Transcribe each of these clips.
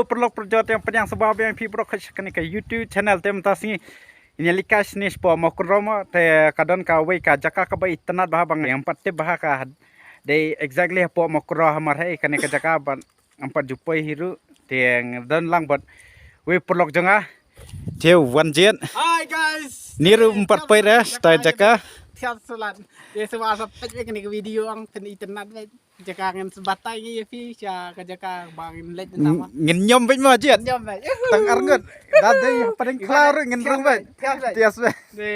Hello perlok perjot yang penyang sebab yang pi bro kan ke YouTube channel tem tasni ini likas ni spo mo kromo te kadon ka we ka jaka ka bai tanat bah bang yang patte bah ka de exactly po mo kro hamar hai kan ke jaka ban ampat jupai hiru te dan lang bot we perlok janga te wan jen Hi guys. niru empat pai res ta jaka Tiap solat. Dia semua sampai ke video ang ten internet jaka ngan sebatai ye pi sia ka jaka bangin let nama. ngin nyom bai mo jen Jom ba. tang arngut da dei paling klar ngin rung bai tias bai De.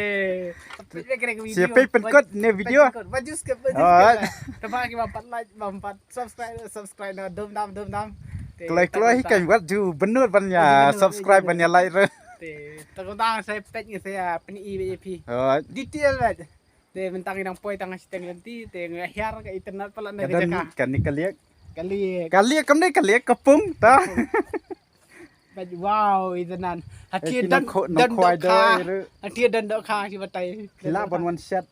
Sampai ke video. siapa penkot ne video Baju skip. Terima kasih bampat like, bampat subscribe na dum dam. Kelai-kelai kan buat ju benur banyak subscribe banyak like re. Tengok saya pet ni saya peni EVP. Oh, Detail banget. Te mentang inang poi tang siteng nanti te ngahiar ke internet pala na kadang jaka. kan ni kaliak. Kali Kam ni kaliak kepung ta. wow itanan. Hati Eh, dan kinang dan kuai dok do, ka. iru. Hati dan dok ka si batai. Kila bon one shot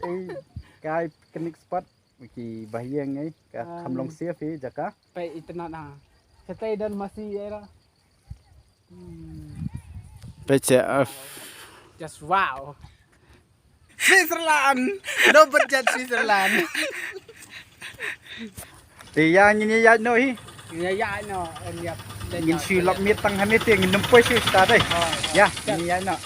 kai kenik spot ki bahiang ka kamlong sia fi jaka. Pai internet na. Setai dan masih era. Baca Just wow. Switzerland. No budget Switzerland. dia ni ya no hi. Ya no. Yap. Ngin silap mi tang ha mi te ngin nempoi si sta dai. Ya, ni ya no.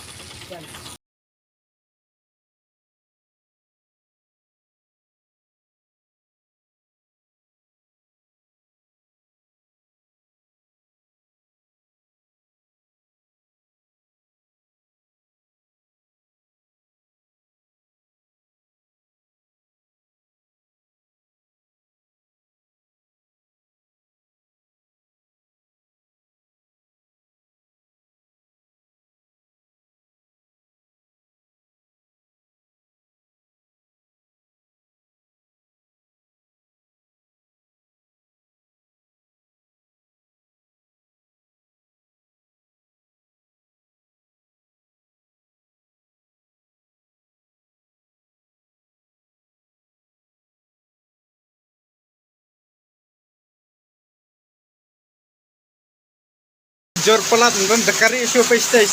Jor pelat dan dekari isu stay.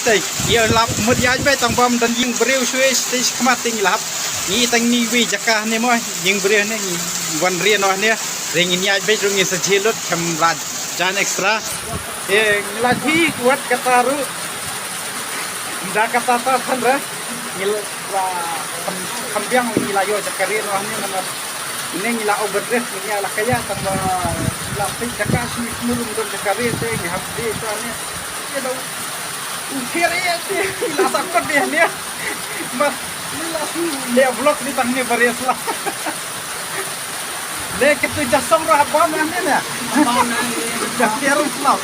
Ya lap mud ya bai tang bom dan ying breu sui stay kemating lap. Ni tang ni wi jaka ni mo ying breu ni wan ria no ni ring ni ya bai rung ni sejilut kam raj jan extra. Lagi kuat kataru. Dah kata ta thandra. Ngil wa kambiang ilayo jakari no ni mana. Ini ngila overdress ni ala kaya tang lapis jaka si mulung dong jakari te ni habdi to ni. Dia dah ukir ya te ila sakot dia ni. Mas dia vlog ni tang ni varias lah. Le kitu jasong ra bom ni na. Bom ni jakiru vlog.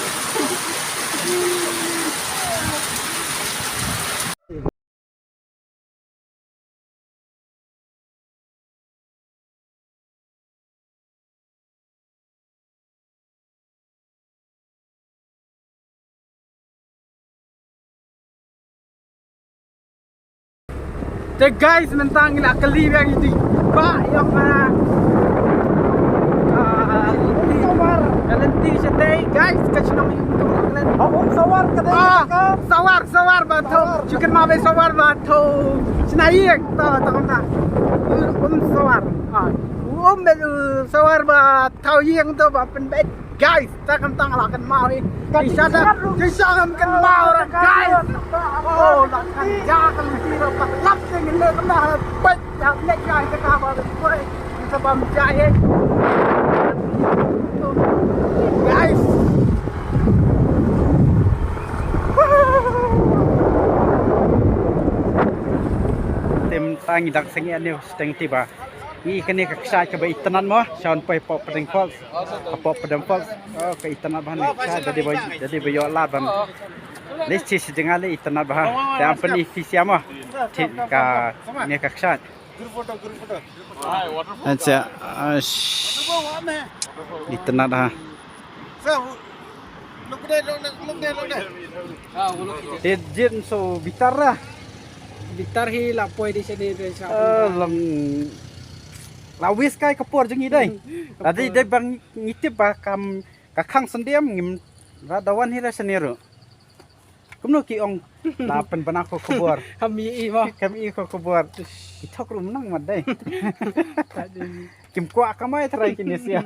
The guys mentang ila kali yang itu. Pak yang Galanti setai guys kacunang itu kalian. Sawar Sawar batu. Chicken mabe sawar batu. Senayek ta ta. Sawar. Sawar ba tau yeng tu ba penbet. Guys, tak kentang lah kan mau ni. Kisah kan mau lah guys. Oh, nak kan jangan mesti dapat lap dengan le kena bet yang nek guys ke apa tu. Sebab jaya. Guys. Tem tangi dak sengi ane steng tiba. I kene ka ksa ka bai tanan mo shaun pai pop pedeng falls. Pop pedeng falls. Oh ka itanan bahan ka jadi bayo la ban. Les ci jengale itanan bahan. Te ampani fisia mo. Ka ne ka ksa. Acha itanan ha. Look there. Jin so bitarra. Bitar hi lapoi di sini Lang lawis kai kapor jengi dai. Tadi dai bang ngitip ba kam ka khang sendem ngim Radawan hira seniru. Kumno ki ong lapan banako kubur. Kami mo. Kami ko kubur. Itok rum nang madai. Kim kwa kamay try kini siya.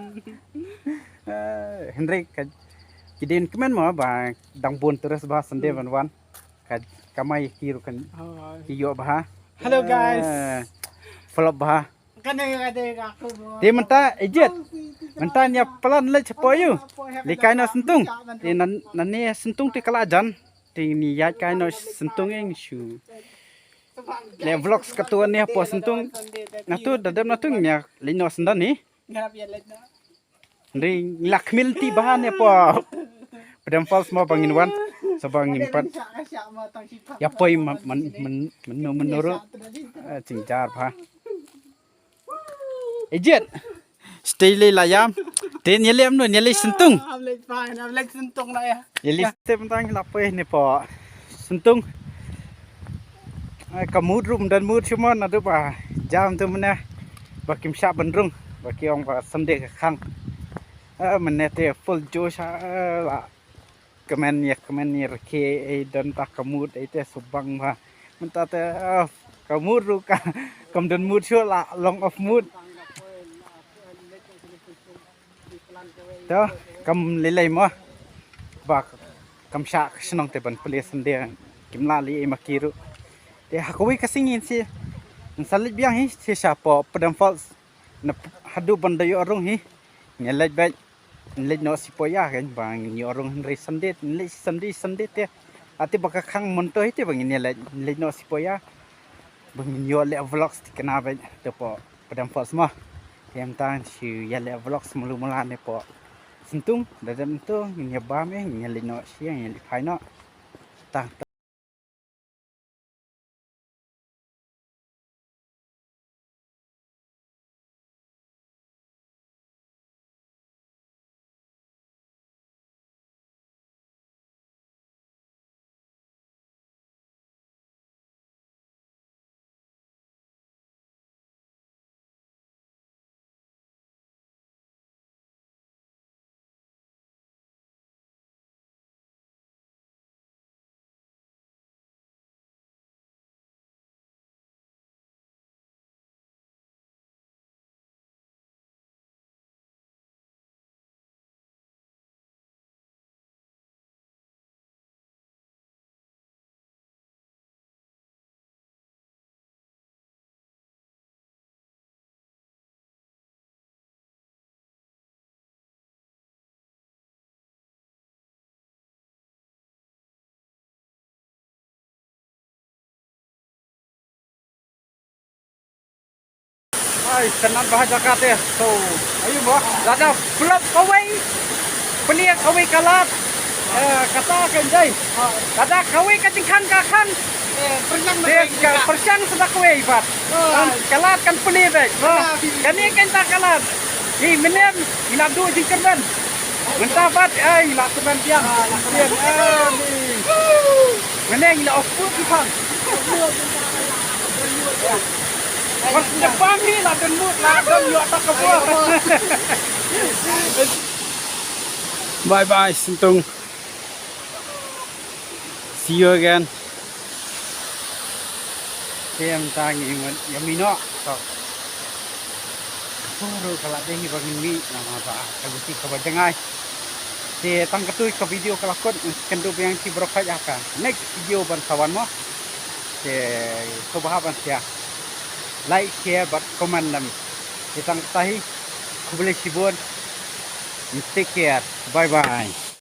Henry kidin kemen mo ba dang bun terus ba sande wan kamay kiru kan kiyo ba. Hello guys. Follow ba. Kanang ako mo. Di menta ejet. Menta nya pelan le cepoyu. Likai no sentung. Di nani sentung ti kalajan. Ti ni ya kai no sentung ing shu. Le vlogs katuan ni po sentung. Natu dadam natu nya lino sendan ni. Ngarap yan let na. Ndi lakmil ti bahan ya po. Padam false mo bangin wan. Sa bangin pat. Ya poi menurut cingjar ba. Ejet. Stay le layam. Te nyele amno nyele sentung. Amlet sentung na ya. Nyele step tang lapoy ni po. Sentung. Kamud rum dan mud cuma nadu ba jam tu mana. Bakim syak bendrung. Baki orang ba sende ke khang. Menete full josh la. Kemen ya reke dan tak kamud itu subang ba. Mentah te kamud ru ka kam dan mud syo la long of mood. Đó cầm lấy mà và cầm sạc xong thì vẫn phải xem đây kiếm la li mà kia rồi thì học với cái sinh nhiên gì sao biết hi thì sao bỏ padam falls na hadu banda yo arong hi nyalaj ba nyalaj no si poya kan bang yo arong hari Sunday te ati baka khang monto hi te bang nyalaj no si poya bang yo le vlogs kena ba te po padam falls ma em tan si ya le vlogs mula ne po sentung dalam tu nyebam nyalino siang yang lipai no tang ai senang bahasa kata so ayo mo lada flop kawai pelia kawai kalat kata kan jai kata kawai katingkan kakan persen sudah kawai bat kalat kan pelia dek kan ni kan tak kalat ni menen ina du jingkeran mentah bat ai la teman dia menen ina ofut kan Mas depan ni lah dan mood lah dan yo tak kebuat. Bye bye sentung. See you again. Tem tangi ngon yamino. So. Puro kala dehi bagi mi nama ba kaguti kabajangai. Te tang ketui ke video kelakon kendu yang ti brokai akan. Next video ban kawan mo. Te kebahaban sia. Like, share, but comment them. Itang tahi, kubli sibon. Take care. Bye bye.